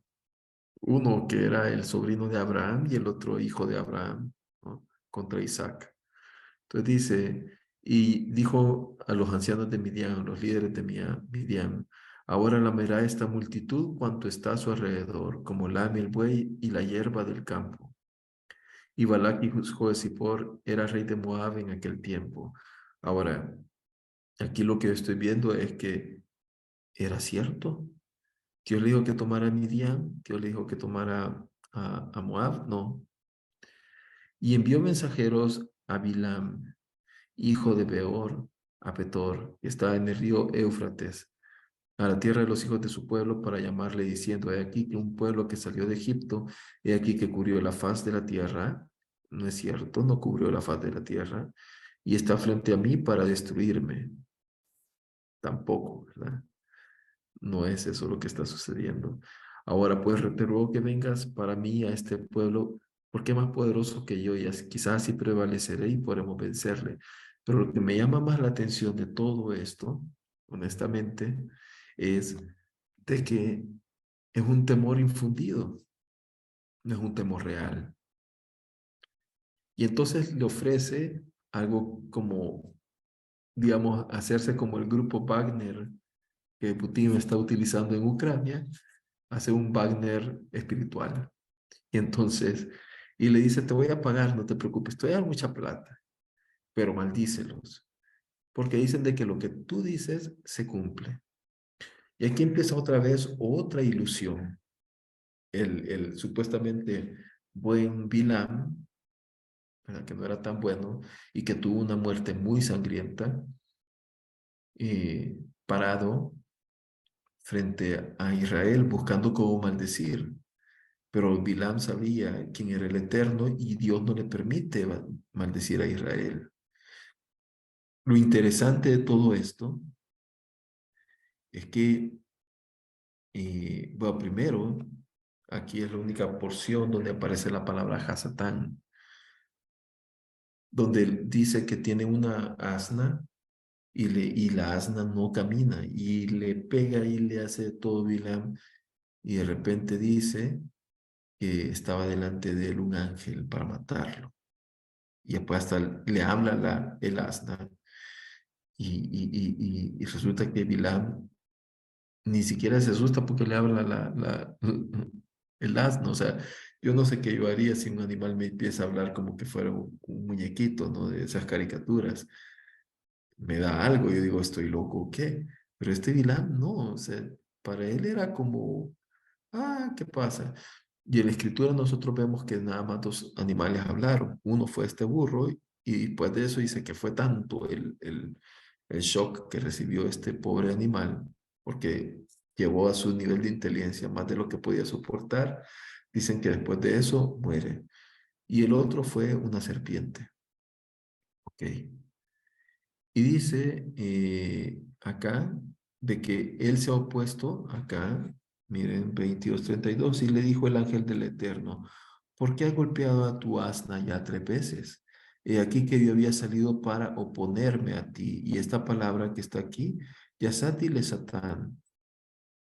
uno que era el sobrino de Abraham y el otro hijo de Abraham, ¿no? Contra Isaac. Entonces dice, y dijo a los ancianos de Midian, a los líderes de Midian, ahora lamerá esta multitud cuanto está a su alrededor, como lame el buey y la hierba del campo. Y Balac, hijo de Zippor, era rey de Moab en aquel tiempo. Ahora, aquí lo que yo estoy viendo es que era cierto. Dios le dijo que tomara a Midian, Dios le dijo que tomara a Moab, no. Y envió mensajeros a Bilam, hijo de Beor, a Petor, que estaba en el río Éufrates, a la tierra de los hijos de su pueblo, para llamarle diciendo, he aquí que un pueblo que salió de Egipto, he aquí que cubrió la faz de la tierra, no es cierto, no cubrió la faz de la tierra, y está frente a mí para destruirme, tampoco, ¿verdad? No es eso lo que está sucediendo. Ahora pues te ruego que vengas para mí a este pueblo, porque es más poderoso que yo, y quizás así prevaleceré y podremos vencerle. Pero lo que me llama más la atención de todo esto, honestamente, es de que es un temor infundido, no es un temor real. Y entonces le ofrece algo como, digamos, hacerse como el grupo Wagner que Putin está utilizando en Ucrania, hace un Wagner espiritual. Y entonces, y le dice, te voy a pagar, no te preocupes, te voy a dar mucha plata, pero maldícelos, porque dicen de que lo que tú dices se cumple. Y aquí empieza otra vez otra ilusión. El supuestamente buen Bilam, ¿verdad? Que no era tan bueno y que tuvo una muerte muy sangrienta, parado frente a Israel buscando cómo maldecir. Pero Bilam sabía quién era el Eterno y Dios no le permite maldecir a Israel. Lo interesante de todo esto es que, bueno, primero, aquí es la única porción donde aparece la palabra Hasatán, donde dice que tiene una asna y la asna no camina y le pega y le hace todo Bilam y de repente dice que estaba delante de él un ángel para matarlo. Y después hasta le habla el asna y resulta que Bilam ni siquiera se asusta porque le habla el asno. O sea, yo no sé qué yo haría si un animal me empieza a hablar como que fuera un muñequito, ¿no? De esas caricaturas. Me da algo, yo digo, ¿estoy loco o qué? Pero este Bilam no, o sea, para él era como, ah, ¿qué pasa? Y en la escritura nosotros vemos que nada más dos animales hablaron. Uno fue este burro y después de eso dice que fue tanto el shock que recibió este pobre animal, porque llevó a su nivel de inteligencia más de lo que podía soportar. Dicen que después de eso muere. Y el otro fue una serpiente. Ok. Y dice acá de que él se ha opuesto acá, miren, 22:32, y le dijo el ángel del Eterno, ¿por qué has golpeado a tu asna ya 3 veces? He aquí que yo había salido para oponerme a ti. Y esta palabra que está aquí, Yasati le Satán.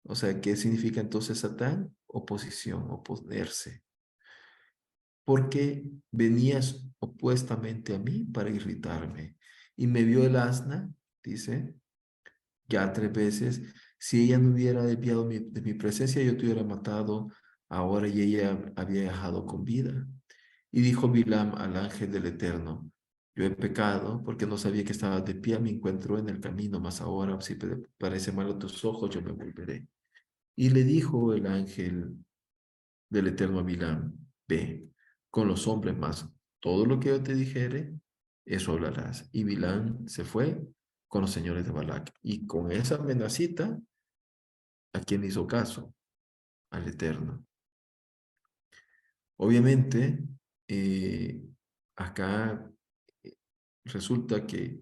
O sea, ¿qué significa entonces Satán? Oposición, oponerse. Porque venías opuestamente a mí para irritarme. Y me vio el asna dice, ya 3 veces. Si ella no hubiera desviado de mi presencia, yo te hubiera matado ahora y ella había dejado con vida. Y dijo Bilam al ángel del Eterno, yo he pecado porque no sabía que estabas de pie, me encuentro en el camino, mas ahora si te parece mal a tus ojos, yo me volveré. Y le dijo el ángel del Eterno a Bilam, ve con los hombres más, todo lo que yo te dijere, eso hablarás. Y Bilam se fue con los señores de Balac. Y con esa amenacita, ¿a quién hizo caso? Al Eterno. Obviamente, eh, acá resulta que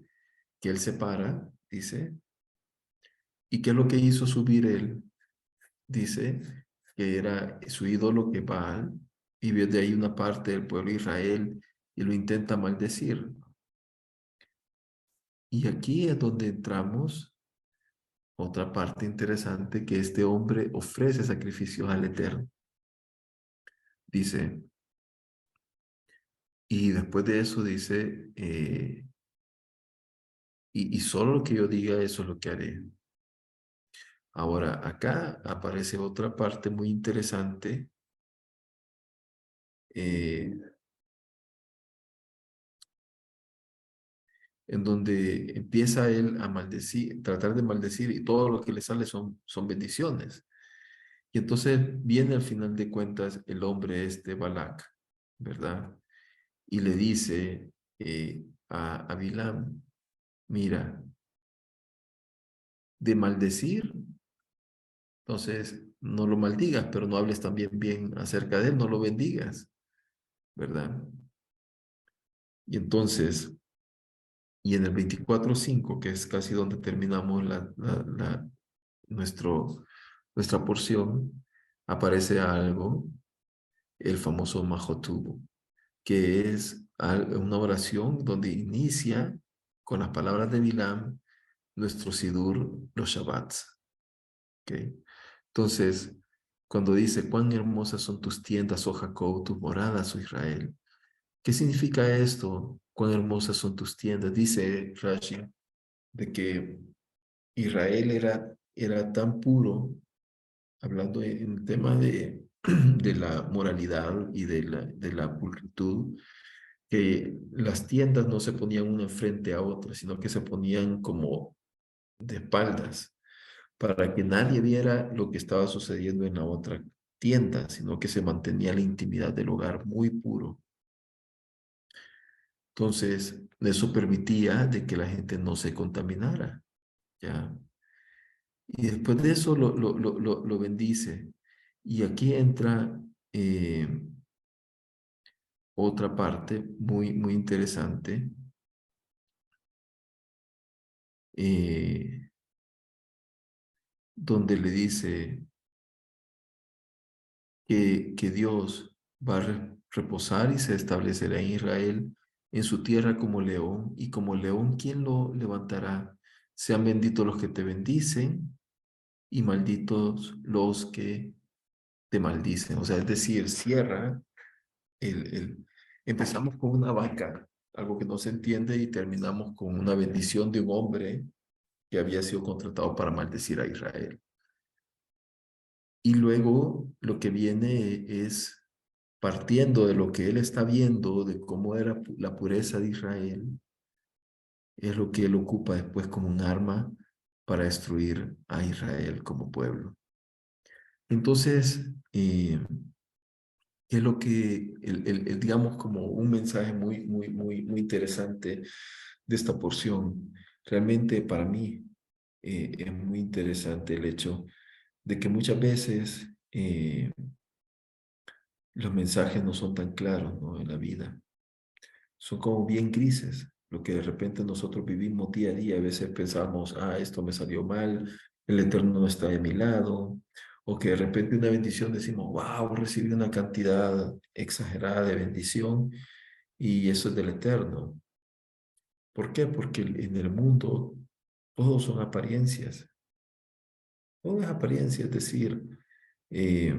él se para, dice, ¿y qué es lo que hizo subir él? Dice que era su ídolo que Baal, y vio de ahí una parte del pueblo de Israel y lo intenta maldecir. Y aquí es donde entramos otra parte interesante, que este hombre ofrece sacrificios al Eterno. Dice, y después de eso dice, y solo lo que yo diga, eso es lo que haré. Ahora, acá aparece otra parte muy interesante, eh, en donde empieza él a maldecir, tratar de maldecir, y todo lo que le sale son bendiciones. Y entonces viene al final de cuentas el hombre este, Balac, ¿verdad? Y le dice a Bilam, mira, de maldecir, entonces no lo maldigas, pero no hables también bien acerca de él, no lo bendigas, ¿verdad? Y entonces, y en el 24:5, que es casi donde terminamos nuestro, nuestra porción, aparece algo, el famoso Majotubo, que es una oración donde inicia con las palabras de Bilam nuestro Sidur, los Shabbats. ¿Okay? Entonces, cuando dice, cuán hermosas son tus tiendas, oh Jacob, tus moradas, oh Israel. ¿Qué significa esto? Cuán hermosas son tus tiendas. Dice Rashi, de que Israel era tan puro, hablando en el tema de la moralidad y de la pulcritud, que las tiendas no se ponían una frente a otra, sino que se ponían como de espaldas, para que nadie viera lo que estaba sucediendo en la otra tienda, sino que se mantenía la intimidad del hogar muy puro. Entonces, eso permitía de que la gente no se contaminara, ¿ya? Y después de eso lo bendice. Y aquí entra otra parte muy, muy interesante, eh, donde le dice que Dios va a reposar y se establecerá en Israel, en su tierra como león, y como león, ¿quién lo levantará? Sean benditos los que te bendicen y malditos los que te maldicen. O sea, es decir, cierra empezamos con una vaca, algo que no se entiende, y terminamos con una bendición de un hombre que había sido contratado para maldecir a Israel. Y luego lo que viene es, partiendo de lo que él está viendo, de cómo era la pureza de Israel, es lo que él ocupa después como un arma para destruir a Israel como pueblo. Entonces, es lo que, digamos, como un mensaje muy, muy, muy, muy interesante de esta porción. Realmente para mí es muy interesante el hecho de que muchas veces los mensajes no son tan claros, ¿no? En la vida. Son como bien grises, lo que de repente nosotros vivimos día a día. A veces pensamos, esto me salió mal, el Eterno no está de mi lado, o que de repente una bendición decimos, wow, recibí una cantidad exagerada de bendición y eso es del Eterno. ¿Por qué? Porque en el mundo todo son apariencias, todo es apariencia, es decir, eh,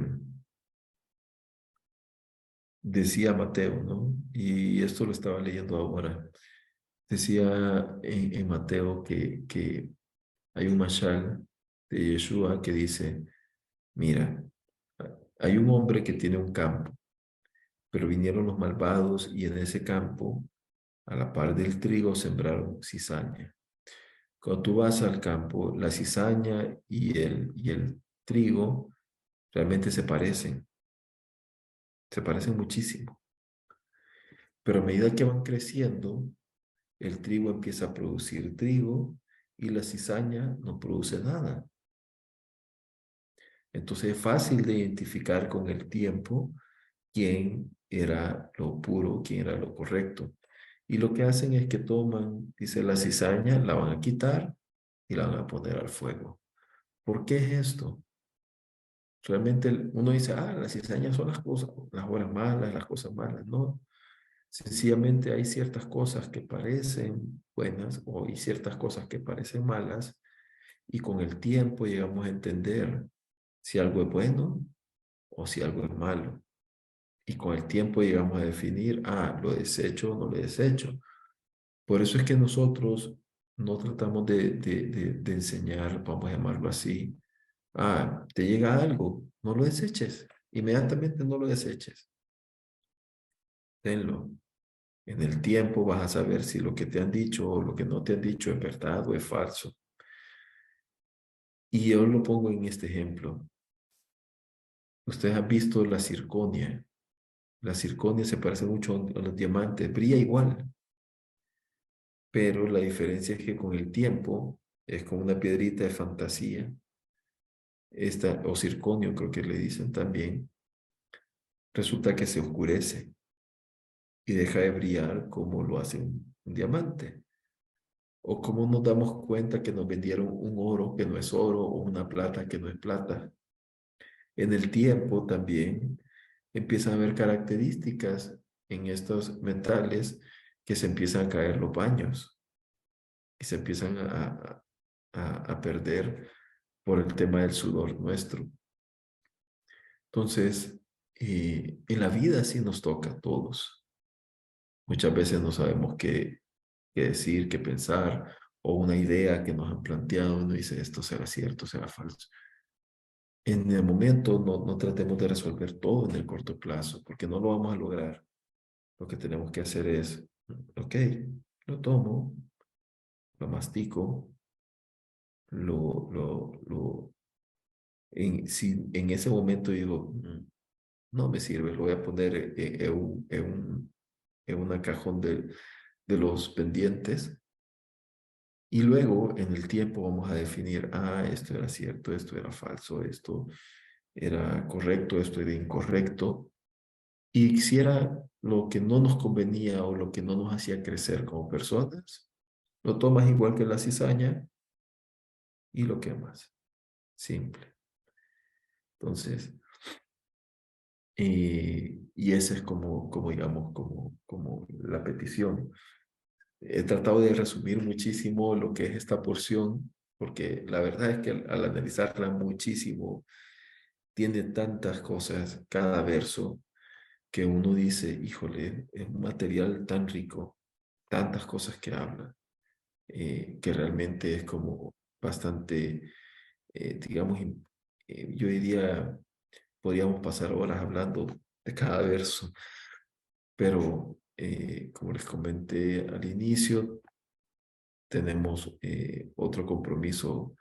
decía Mateo, ¿no? Y esto lo estaba leyendo ahora. Decía en Mateo que hay un mashal de Yeshua que dice, mira, hay un hombre que tiene un campo, pero vinieron los malvados y en ese campo, a la par del trigo, sembraron cizaña. Cuando tú vas al campo, la cizaña y el trigo realmente se parecen muchísimo. Pero a medida que van creciendo, el trigo empieza a producir trigo y la cizaña no produce nada. Entonces es fácil de identificar con el tiempo quién era lo puro, quién era lo correcto. Y lo que hacen es que toman, dice la cizaña, la van a quitar y la van a poner al fuego. ¿Por qué es esto? Realmente uno dice, las cizañas son las cosas, las horas malas, las cosas malas. No, sencillamente hay ciertas cosas que parecen buenas o hay ciertas cosas que parecen malas y con el tiempo llegamos a entender si algo es bueno o si algo es malo. Y con el tiempo llegamos a definir, lo desecho o no lo desecho. Por eso es que nosotros no tratamos de enseñar, vamos a llamarlo así, te llega algo, no lo deseches, inmediatamente no lo deseches, tenlo. En el tiempo vas a saber si lo que te han dicho o lo que no te han dicho es verdad o es falso. Y yo lo pongo en este ejemplo. Ustedes han visto la circonia. La circonia se parece mucho a los diamantes, brilla igual, pero la diferencia es que con el tiempo es como una piedrita de fantasía. Esta, o circonio creo que le dicen también, resulta que se oscurece y deja de brillar como lo hace un diamante. O cómo nos damos cuenta que nos vendieron un oro que no es oro o una plata que no es plata. En el tiempo también empiezan a haber características en estos metales que se empiezan a caer los baños y se empiezan a perder por el tema del sudor nuestro. Entonces, en la vida sí nos toca a todos. Muchas veces no sabemos qué decir, qué pensar, o una idea que nos han planteado, uno dice, esto será cierto, será falso. En el momento no tratemos de resolver todo en el corto plazo, porque no lo vamos a lograr. Lo que tenemos que hacer es, ok, lo tomo, lo mastico, si en ese momento digo, no me sirve, lo voy a poner en una cajón de los pendientes. Y luego, en el tiempo, vamos a definir, esto era cierto, esto era falso, esto era correcto, esto era incorrecto. Y si era lo que no nos convenía o lo que no nos hacía crecer como personas, lo tomas igual que la cizaña y lo quemas. Simple. Entonces, y ese es como digamos, como la petición. He tratado de resumir muchísimo lo que es esta porción, porque la verdad es que al analizarla muchísimo, tiene tantas cosas cada verso que uno dice, híjole, es un material tan rico, tantas cosas que habla, que realmente es como bastante, digamos, yo diría, podríamos pasar horas hablando de cada verso, pero como les comenté al inicio, tenemos otro compromiso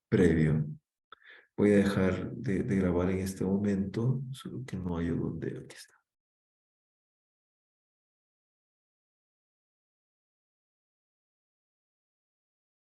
previo. Voy a dejar de grabar en este momento, solo que no hay donde, aquí está.